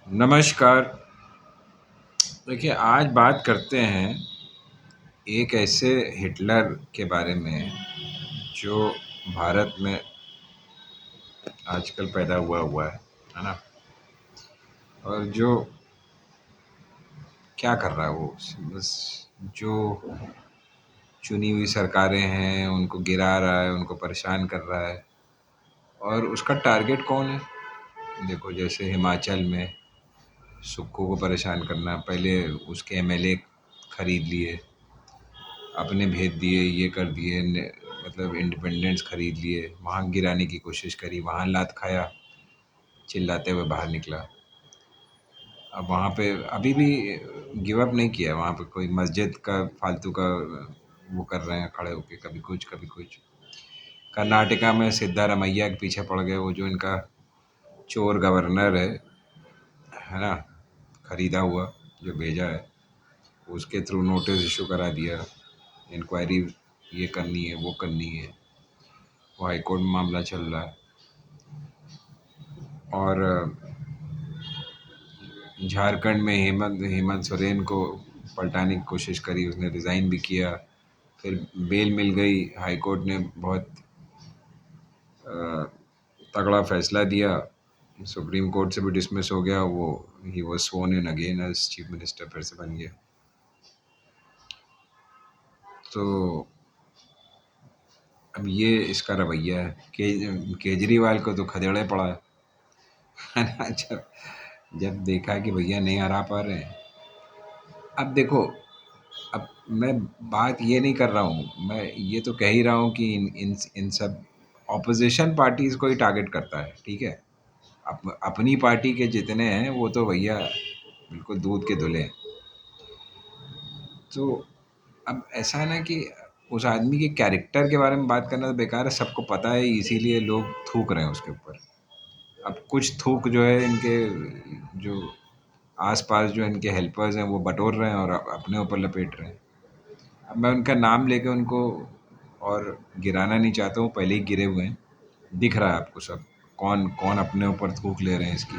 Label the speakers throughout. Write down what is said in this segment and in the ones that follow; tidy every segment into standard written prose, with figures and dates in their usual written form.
Speaker 1: नमस्कार। देखिए, आज बात करते हैं एक ऐसे हिटलर के बारे में जो भारत में आजकल पैदा हुआ है ना? और जो क्या कर रहा है वो, बस जो चुनी हुई सरकारें हैं उनको गिरा रहा है, उनको परेशान कर रहा है। और उसका टारगेट कौन है? देखो, जैसे हिमाचल में सुक्खू को परेशान करना, पहले उसके एमएलए खरीद लिए, अपने भेज दिए, ये कर दिए, मतलब इंडिपेंडेंस खरीद लिए, वहाँ गिराने की कोशिश करी, वहाँ लात खाया, चिल्लाते हुए बाहर निकला। अब वहाँ पे अभी भी गिव अप नहीं किया। वहाँ पे कोई मस्जिद का फालतू का वो कर रहे हैं खड़े होके, कभी कुछ कभी कुछ। कर्नाटका में सिद्धारमैया के पीछे पड़ गए, वो जो इनका चोर गवर्नर है ना, खरीदा हुआ, जो भेजा है, उसके थ्रू नोटिस इशू करा दिया, इंक्वायरी ये करनी है, वो करनी है। वो हाई कोर्ट में मामला चल रहा है। और झारखंड में हेमंत हेमंत सोरेन को पलटाने की कोशिश करी, उसने रिज़ाइन भी किया, फिर बेल मिल गई। हाई कोर्ट ने बहुत तगड़ा फैसला दिया, सुप्रीम कोर्ट से भी डिसमिस हो गया वो। He was sworn in again as chief minister, फिर से बन गया। तो अब ये इसका रवैया है। केजरीवाल को तो खदेड़े पड़ा है ना, जब जब देखा कि भैया नहीं हरा पा रहे हैं। अब देखो, अब मैं बात ये नहीं कर रहा हूँ, मैं ये तो कह ही रहा हूँ कि इन सब ऑपोजिशन पार्टीज को ही टारगेट करता है, ठीक है। अपनी पार्टी के जितने हैं वो तो भैया बिल्कुल दूध के धुले हैं। तो अब ऐसा है ना कि उस आदमी के कैरेक्टर के बारे में बात करना तो बेकार है, सबको पता है, इसीलिए लोग थूक रहे हैं उसके ऊपर। अब कुछ थूक जो है इनके, जो आसपास जो इनके हेल्पर्स हैं वो बटोर रहे हैं और अपने ऊपर लपेट रहे हैं। अब मैं उनका नाम लेके उनको और गिराना नहीं चाहता हूँ, पहले ही गिरे हुए हैं। दिख रहा है आपको सब, कौन कौन अपने ऊपर थूक ले रहे हैं इसकी।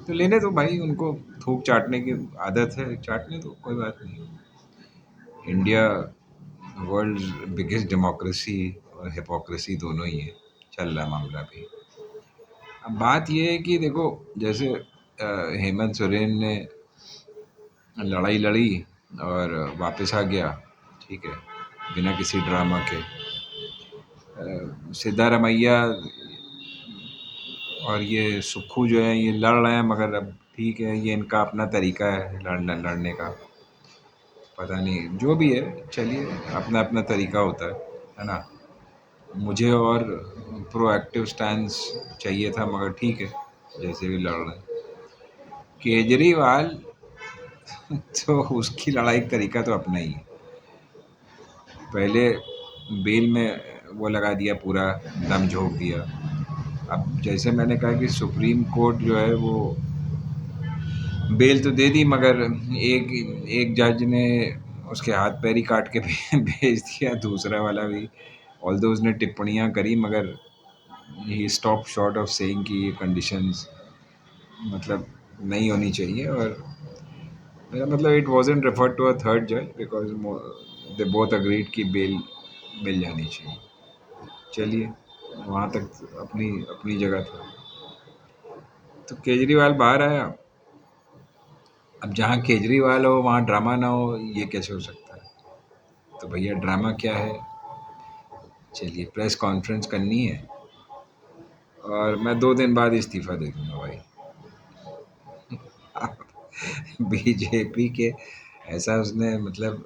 Speaker 1: तो लेने दो भाई, उनको थूक चाटने की आदत है, चाटने दो, कोई बात नहीं। इंडिया वर्ल्ड बिगेस्ट डेमोक्रेसी और हिपोक्रेसी दोनों ही है, चल रहा मामला भी। अब बात ये है कि देखो, जैसे हेमंत सोरेन ने लड़ाई लड़ी और वापस आ गया, ठीक है, बिना किसी ड्रामा के। सिद्धारमैया और ये सुक्खू जो है ये लड़ रहे हैं, मगर अब ठीक है, ये इनका अपना तरीका है लड़ने का। पता नहीं, जो भी है, चलिए, अपना अपना तरीका होता है ना। मुझे और प्रोएक्टिव स्टैंस चाहिए था, मगर ठीक है, जैसे भी लड़ रहे हैं केजरीवाल। तो उसकी लड़ाई का तरीका तो अपना ही है। पहले बेल में वो लगा दिया, पूरा दम झोंक दिया। अब जैसे मैंने कहा कि सुप्रीम कोर्ट जो है वो बेल तो दे दी, मगर एक एक जज ने उसके हाथ पैर ही काट के भेज दिया, दूसरा वाला भी। ऑल्दो उसने टिप्पणियाँ करी, मगर ही स्टॉप शॉर्ट ऑफ सेइंग कि ये कंडीशंस मतलब नहीं होनी चाहिए। और मेरा मतलब it wasn't referred to a third जज बिकॉज दे बोथ अग्रीड कि बेल मिल जानी चाहिए। चलिए, वहाँ तक अपनी अपनी जगह था। तो केजरीवाल बाहर आया। अब जहाँ केजरीवाल हो वहाँ ड्रामा ना हो, ये कैसे हो सकता है? तो भैया, ड्रामा क्या है? चलिए, प्रेस कॉन्फ्रेंस करनी है और मैं 2 दिन बाद इस्तीफा दे दूंगा भाई। बीजेपी के ऐसा उसने मतलब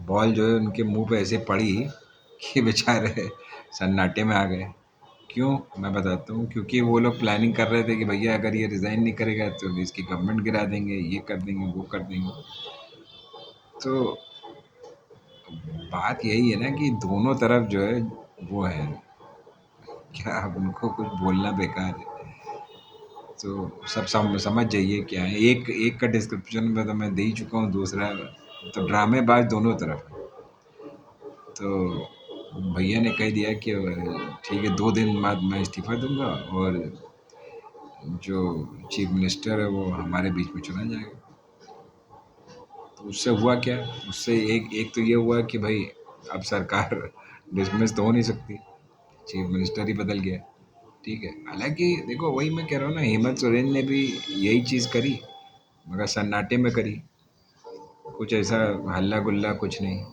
Speaker 1: बॉल जो है उनके मुंह पे ऐसे पड़ी कि बेचारे सन्नाटे में आ गए। क्यों? मैं बताता हूँ। क्योंकि वो लोग प्लानिंग कर रहे थे कि भैया अगर ये रिज़ाइन नहीं करेगा तो इसकी गवर्नमेंट गिरा देंगे, ये कर देंगे, वो कर देंगे। तो बात यही है ना कि दोनों तरफ जो है वो है, क्या अब उनको कुछ बोलना बेकार है। तो सब समझ जाइए क्या है। एक एक का डिस्क्रिप्शन में तो मैं दे ही चुका हूँ, दूसरा तो ड्रामेबाज दोनों तरफ है। तो भैया ने कह दिया कि ठीक है, 2 दिन बाद मैं इस्तीफा दूंगा और जो चीफ मिनिस्टर है वो हमारे बीच में चुना जाएगा। तो उससे हुआ क्या? उससे एक एक तो ये हुआ कि भाई अब सरकार डिसमिस तो हो नहीं सकती, चीफ मिनिस्टर ही बदल गया। ठीक है, हालांकि देखो वही मैं कह रहा हूँ ना, हेमंत सोरेन ने भी यही चीज़ करी, मगर सन्नाटे में करी, कुछ ऐसा हल्ला गुल्ला कुछ नहीं।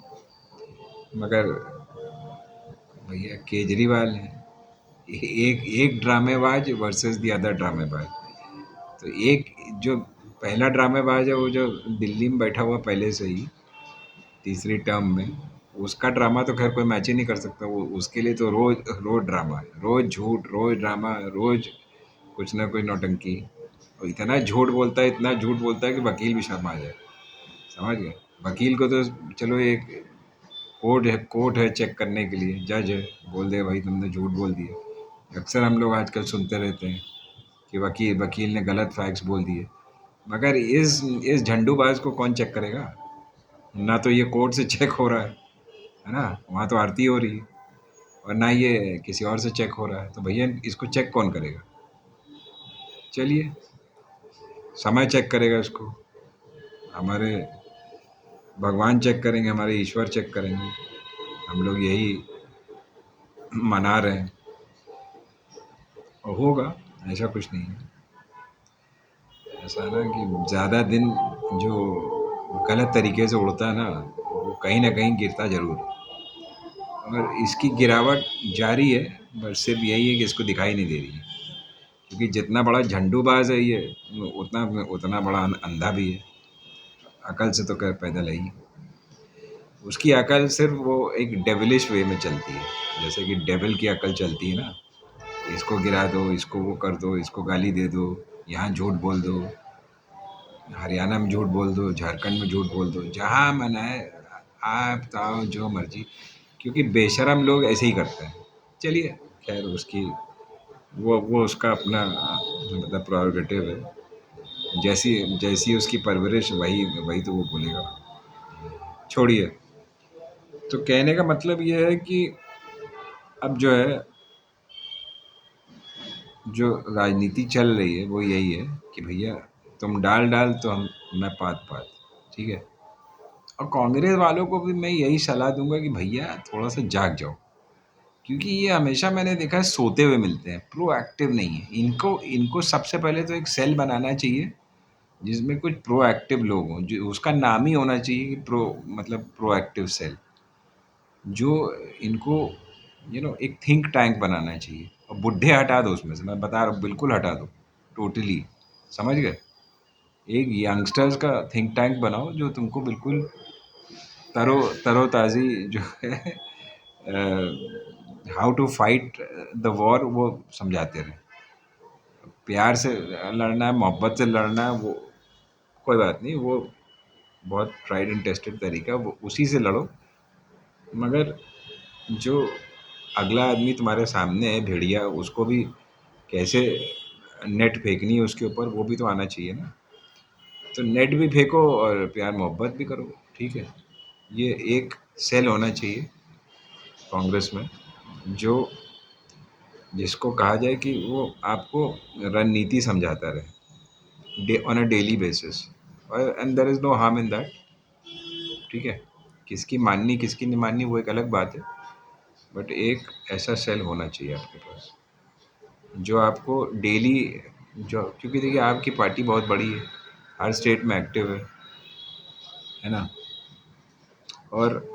Speaker 1: मगर भैया केजरीवाल है, एक एक ड्रामेबाज वर्सेस दी अदर ड्रामेबाज। तो एक जो पहला ड्रामेबाज है, वो जो दिल्ली में बैठा हुआ पहले से ही तीसरी टर्म में, उसका ड्रामा तो खैर कोई मैच ही नहीं कर सकता। वो उसके लिए तो रोज रोज ड्रामा है, रोज झूठ, रोज ड्रामा, रोज कुछ ना कोई नौटंकी। और इतना झूठ बोलता है, इतना झूठ बोलता है कि वकील भी शर्मा जाए। समझ गए? वकील को तो चलो एक कोर्ट है चेक करने के लिए, जज है, बोल दे भाई तुमने झूठ बोल दिया। अक्सर हम लोग आजकल सुनते रहते हैं कि वकील वकील ने गलत फैक्ट्स बोल दिए। मगर इस झंडूबाज को कौन चेक करेगा? ना तो ये कोर्ट से चेक हो रहा है ना, वहाँ तो आरती हो रही है, और ना ये किसी और से चेक हो रहा है, तो भैया इसको चेक कौन करेगा? चलिए, समय चेक करेगा इसको, हमारे भगवान चेक करेंगे, हमारे ईश्वर चेक करेंगे। हम लोग यही मना रहे हैं, और होगा, ऐसा कुछ नहीं है। ऐसा है ना कि ज़्यादा दिन जो गलत तरीके से उड़ता है ना, वो कहीं ना कहीं गिरता ज़रूर है। और इसकी गिरावट जारी है, बस सिर्फ यही है कि इसको दिखाई नहीं दे रही है, क्योंकि जितना बड़ा झंडूबाज है ये, उतना उतना बड़ा अंधा भी है। अकल से तो खैर पैदल है ही। उसकी अकल सिर्फ वो एक डेविलिश वे में चलती है, जैसे कि डेविल की अकल चलती है ना, इसको गिरा दो, इसको वो कर दो, इसको गाली दे दो, यहाँ झूठ बोल दो, हरियाणा में झूठ बोल दो, झारखंड में झूठ बोल दो, जहाँ मन है आप बताओ जो मर्जी, क्योंकि बेशरम लोग ऐसे ही करते हैं। चलिए, खैर उसकी वो उसका अपना मतलब प्रोरोगेटिव है, जैसी जैसी उसकी परवरिश वही वही तो वो बोलेगा। छोड़िए, तो कहने का मतलब ये है कि अब जो है, जो राजनीति चल रही है वो यही है कि भैया तुम डाल डाल तो हम मैं पात पात। ठीक है, और कांग्रेस वालों को भी मैं यही सलाह दूंगा कि भैया थोड़ा सा जाग जाओ, क्योंकि ये हमेशा मैंने देखा है सोते हुए मिलते हैं, प्रोएक्टिव नहीं है। इनको इनको सबसे पहले तो एक सेल बनाना चाहिए जिसमें कुछ प्रोएक्टिव लोग हों, जो उसका नाम ही होना चाहिए कि मतलब प्रोएक्टिव सेल, जो इनको एक थिंक टैंक बनाना चाहिए। और बुढ़े हटा दो उसमें से, मैं बता रहा हूँ, बिल्कुल हटा दो, टोटली। समझ गए? एक यंगस्टर्स का थिंक टैंक बनाओ जो तुमको बिल्कुल तरोताज़ी जो है, how to fight the war, वो समझाते रहे। प्यार से लड़ना है, मोहब्बत से लड़ना है, वो कोई बात नहीं, वो बहुत ट्राइड एंड टेस्टेड तरीका, वो उसी से लड़ो। मगर जो अगला आदमी तुम्हारे सामने है, भेड़िया, उसको भी कैसे नेट फेंकनी है उसके ऊपर, वो भी तो आना चाहिए ना। तो नेट भी फेंको और प्यार मोहब्बत भी करो। ठीक है, ये एक सेल होना चाहिए कांग्रेस में, जो जिसको कहा जाए कि वो आपको रणनीति समझाता रहे ऑन अ डेली बेसिस, और and there is no harm in that. ठीक है, किसकी माननी किसकी नहीं माननी वो एक अलग बात है, बट एक ऐसा सेल होना चाहिए आपके पास जो आपको डेली, जो क्योंकि देखिए आपकी पार्टी बहुत बड़ी है, हर स्टेट में एक्टिव है ना। और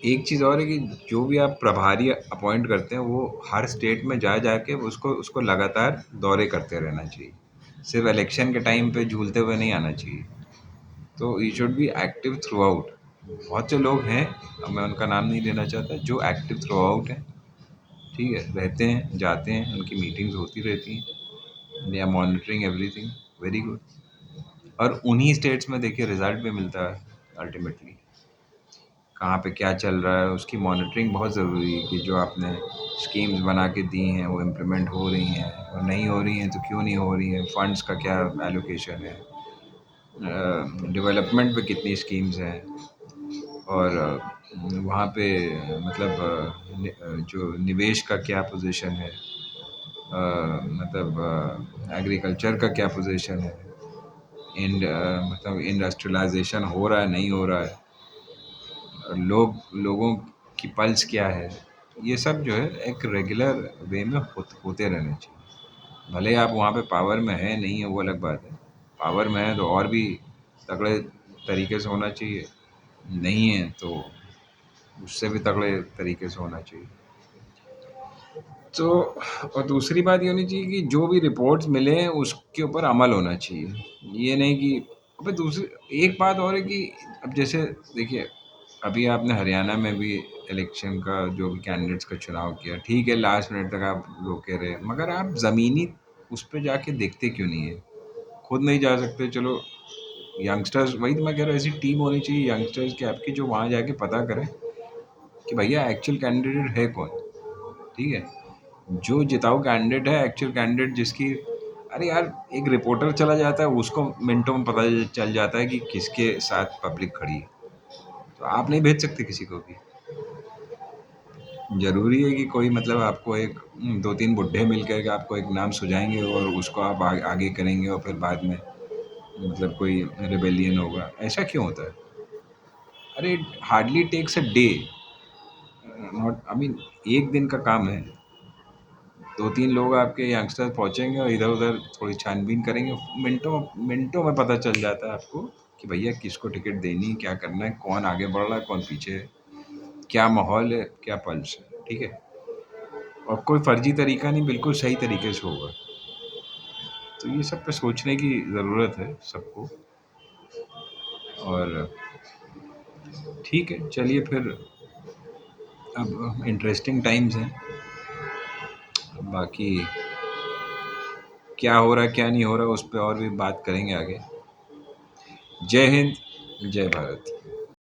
Speaker 1: एक चीज़ और है कि जो भी आप प्रभारी अपॉइंट करते हैं, वो हर स्टेट में जा जाके उसको उसको लगातार दौरे करते रहना चाहिए, सिर्फ इलेक्शन के टाइम पे झूलते हुए नहीं आना चाहिए। तो you should be active through out. बहुत से लोग हैं, अब मैं उनका नाम नहीं लेना चाहता, जो एक्टिव थ्रू आउट हैं। ठीक है, रहते हैं, जाते हैं, उनकी मीटिंग्स होती रहती हैं, they are monitoring everything, very good. और उन्हीं स्टेट्स में देखिए रिजल्ट भी मिलता है अल्टीमेटली, कहाँ पे क्या चल रहा है उसकी मॉनिटरिंग बहुत ज़रूरी है, कि जो आपने स्कीम्स बना के दी हैं वो इम्प्लीमेंट हो रही हैं, और नहीं हो रही हैं तो क्यों नहीं हो रही हैं, फंड्स का क्या एलोकेशन है, डेवलपमेंट पे कितनी स्कीम्स हैं, और वहाँ पे मतलब जो निवेश का क्या पोजीशन है, मतलब एग्रीकल्चर का क्या पोजीशन है, मतलब इंडस्ट्रियलाइजेशन हो रहा है नहीं हो रहा है, लोगों की पल्स क्या है, ये सब जो है एक रेगुलर वे में होते रहने चाहिए। भले आप वहाँ पे पावर में है नहीं है वो अलग बात है, पावर में है तो और भी तगड़े तरीके से होना चाहिए, नहीं है तो उससे भी तगड़े तरीके से होना चाहिए। तो और दूसरी बात ये होनी चाहिए कि जो भी रिपोर्ट्स मिले हैं उसके ऊपर अमल होना चाहिए। ये नहीं कि अबे दूसरी एक बात और है कि अब जैसे देखिए, अभी आपने हरियाणा में भी इलेक्शन का जो भी कैंडिडेट्स का चुनाव किया, ठीक है लास्ट मिनट तक आप रोके रहे, मगर आप ज़मीनी उस पे जाके देखते क्यों नहीं है? खुद नहीं जा सकते, चलो यंगस्टर्स, वही तो मैं कह रहा हूँ, ऐसी टीम होनी चाहिए यंगस्टर्स की आपकी जो वहाँ जाके पता करें कि भैया एक्चुअल कैंडिडेट है कौन। ठीक है, जो जिताऊ कैंडिडेट है एक्चुअल कैंडिडेट जिसकी, अरे यार एक रिपोर्टर चला जाता है उसको मिनटों में पता चल जाता है कि किसके साथ पब्लिक खड़ी है, तो आप नहीं भेज सकते किसी को भी। ज़रूरी है कि कोई मतलब आपको एक दो तीन बुड्ढे मिल करके आपको एक नाम सुझाएंगे और उसको आप आगे करेंगे और फिर बाद में मतलब कोई रिबेलियन होगा, ऐसा क्यों होता है? अरे hardly takes a day, not I mean एक दिन का काम है। दो तीन लोग आपके यंगस्टर पहुंचेंगे और इधर उधर थोड़ी छानबीन करेंगे, मिनटों मिनटों में पता चल जाता है आपको कि भैया किसको टिकट देनी है, क्या करना है, कौन आगे बढ़ रहा है कौन पीछे है, क्या माहौल है क्या पल्स है। ठीक है, और कोई फर्जी तरीका नहीं, बिल्कुल सही तरीके से होगा। तो ये सब पे सोचने की ज़रूरत है सबको। और ठीक है चलिए फिर, अब इंटरेस्टिंग टाइम्स हैं, बाकी क्या हो रहा है क्या नहीं हो रहा उस पर और भी बात करेंगे आगे। जय हिंद, जय भारत।